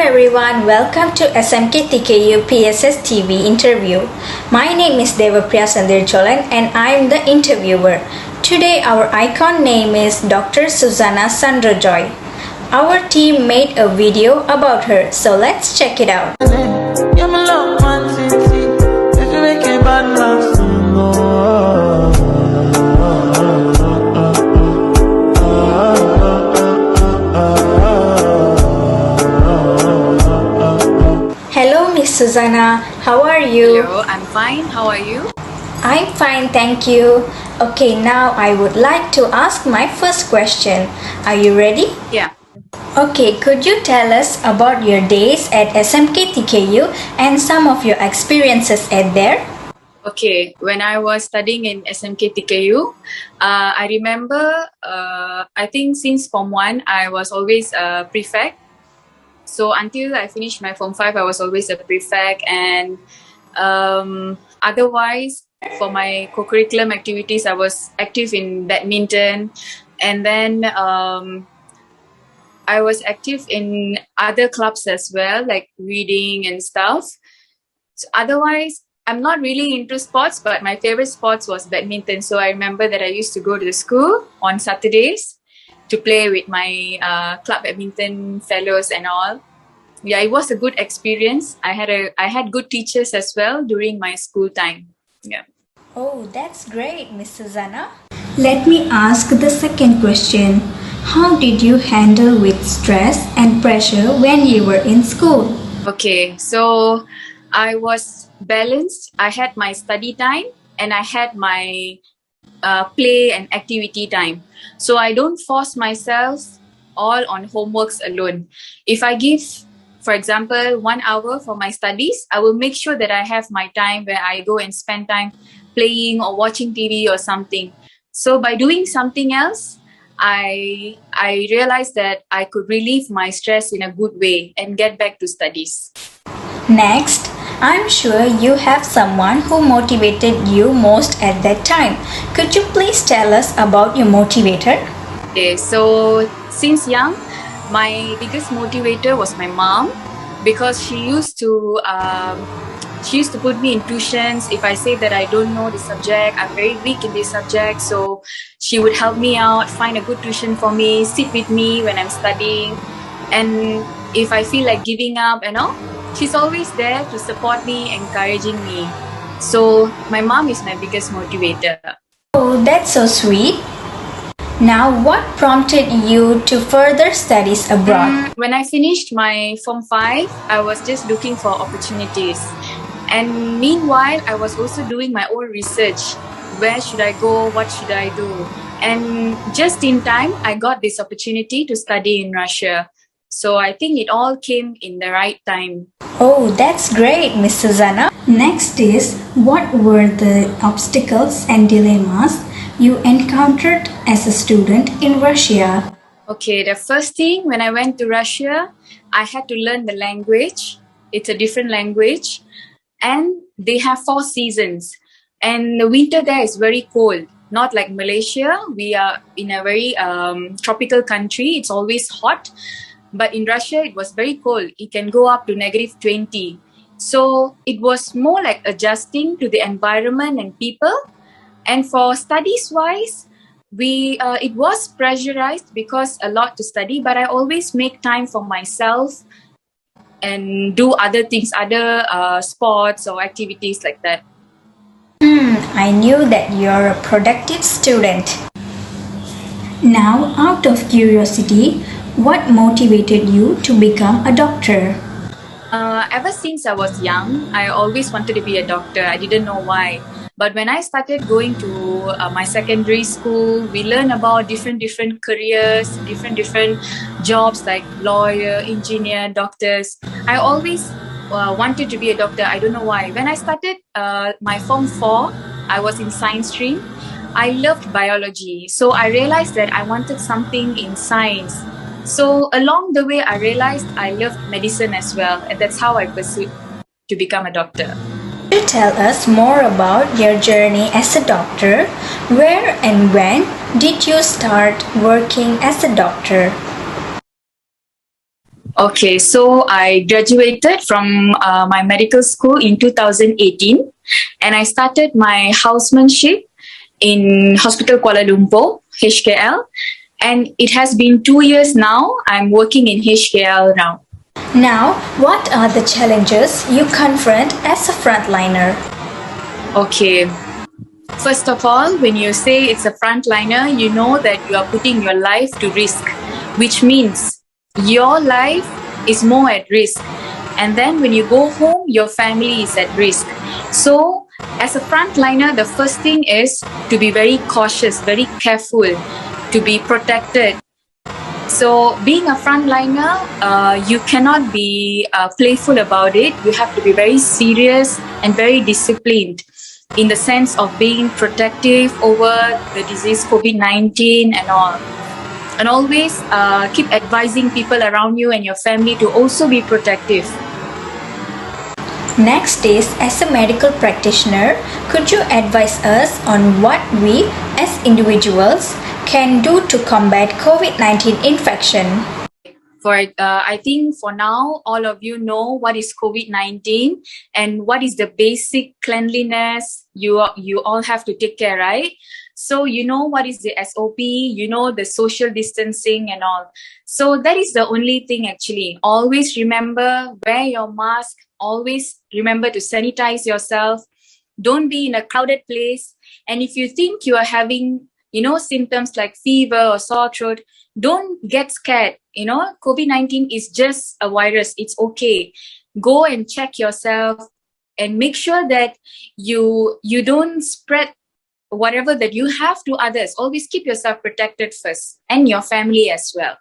everyone, welcome to SMK TKU PSS TV interview. My name is Devapriya Sandra and I am the interviewer. Today our icon name is Dr. Susanna Sandra Joy. Our team made a video about her, so let's check it out. Hello Miss Susanna, how are you? Hello, I'm fine. How are you? I'm fine, thank you. Okay, now I would like to ask my first question. Are you ready? Yeah. Okay, could you tell us about your days at SMK TKU and some of your experiences at there? Okay, when I was studying in SMK TKU, I remember, I think since Form 1, I was always a prefect. So until I finished my Form 5, I was always a prefect. And otherwise, for my co-curriculum activities, I was active in badminton. And then I was active in other clubs as well, like reading and stuff. So otherwise, I'm not really into sports, but my favorite sports was badminton. So I remember that I used to go to the school on Saturdays to play with my club badminton fellows and all. Yeah, it was a good experience. I had good teachers as well during my school time. Yeah. Oh, that's great, Miss Susanna. Let me ask the second question. How did you handle with stress and pressure when you were in school? Okay, so I was balanced. I had my study time and I had my play and activity time. So I don't force myself all on homeworks alone. If I give, for example, 1 hour for my studies, I will make sure that I have my time where I go and spend time playing or watching TV or something. So by doing something else, I realized that I could relieve my stress in a good way and get back to studies. Next, I'm sure you have someone who motivated you most at that time. Could you please tell us about your motivator? Okay, so since young, my biggest motivator was my mom, because she used to put me in tuitions. If I say that I don't know the subject, I'm very weak in this subject, so she would help me out, find a good tuition for me, sit with me when I'm studying. And if I feel like giving up and all, she's always there to support me, encouraging me. So my mom is my biggest motivator. Oh, that's so sweet. Now, what prompted you to further studies abroad? When I finished my Form 5, I was just looking for opportunities. And meanwhile, I was also doing my own research. Where should I go? What should I do? And just in time, I got this opportunity to study in Russia. So I think it all came in the right time. Oh, that's great, Miss Susanna. Next is, what were the obstacles and dilemmas you encountered as a student in Russia? Okay, the first thing when I went to Russia, I had to learn the language. It's a different language. And they have 4 seasons. And the winter there is very cold. Not like Malaysia. We are in a very tropical country. It's always hot. But in Russia, it was very cold. It can go up to -20. So it was more like adjusting to the environment and people. And for studies-wise, it was pressurized because a lot to study, but I always make time for myself and do other things, other sports or activities like that. I knew that you're a productive student. Now, out of curiosity, what motivated you to become a doctor? Ever since I was young, I always wanted to be a doctor. I didn't know why. But when I started going to my secondary school, we learn about different careers, different jobs like lawyer, engineer, doctors. I always wanted to be a doctor. I don't know why. When I started my Form 4, I was in science stream. I loved biology. So I realized that I wanted something in science. So along the way, I realized I loved medicine as well. And that's how I pursued to become a doctor. Could you tell us more about your journey as a doctor? Where and when did you start working as a doctor? Okay, so I graduated from my medical school in 2018, and I started my housemanship in Hospital Kuala Lumpur, HKL, and it has been 2 years now. I'm working in HKL now. Now, what are the challenges you confront as a frontliner? Okay, first of all, when you say it's a frontliner, you know that you are putting your life to risk, which means your life is more at risk. And then when you go home, your family is at risk. So, as a frontliner, the first thing is to be very cautious, very careful, to be protected. So, being a frontliner, you cannot be playful about it. You have to be very serious and very disciplined in the sense of being protective over the disease COVID-19 and all. And always keep advising people around you and your family to also be protective. Next is, as a medical practitioner, could you advise us on what we as individuals can do to combat COVID-19 infection? I think for now, all of you know what is COVID-19 and what is the basic cleanliness you all have to take care, right? So you know what is the SOP, you know the social distancing and all. So that is the only thing actually. Always remember, wear your mask, always remember to sanitize yourself. Don't be in a crowded place. And if you think you are having, symptoms like fever or sore throat, don't get scared. COVID-19 is just a virus. It's okay. Go and check yourself and make sure that you don't spread whatever that you have to others. Always keep yourself protected first and your family as well.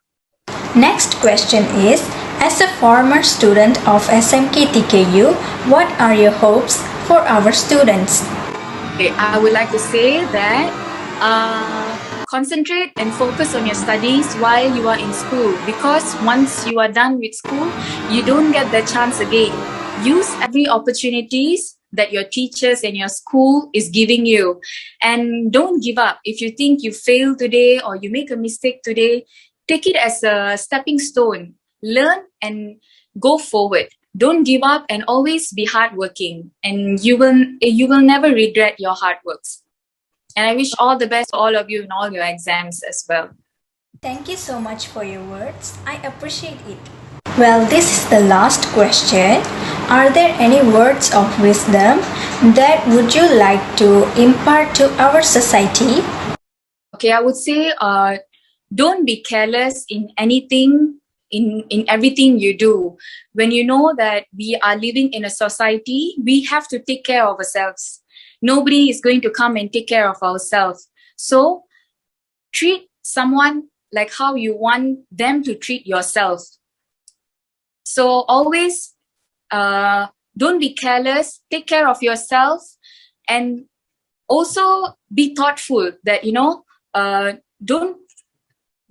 Next question is, as a former student of SMK TKU, what are your hopes for our students? Okay, I would like to say that concentrate and focus on your studies while you are in school, because once you are done with school, you don't get the chance again. Use every opportunities that your teachers and your school is giving you, and don't give up. If you think you fail today or you make a mistake today, take it as a stepping stone. Learn and go forward. Don't give up and always be hardworking, and you will never regret your hard works. And I wish all the best to all of you in all your exams as well. Thank you so much for your words. I appreciate it. Well, this is the last question. Are there any words of wisdom that would you like to impart to our society? Okay, I would say don't be careless in anything, in everything you do. When you know that we are living in a society, we have to take care of ourselves. Nobody is going to come and take care of ourselves. So treat someone like how you want them to treat yourself. So always don't be careless, take care of yourself, and also be thoughtful that,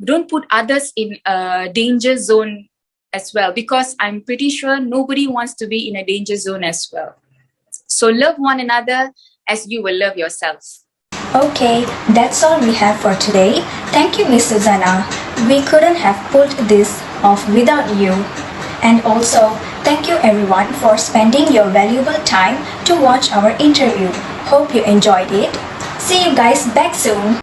don't put others in a danger zone as well, because I'm pretty sure nobody wants to be in a danger zone as well. So love one another as you will love yourself. Okay, that's all we have for today. Thank you, Miss Susanna. We couldn't have pulled this off without you. And also, thank you everyone for spending your valuable time to watch our interview. Hope you enjoyed it. See you guys back soon.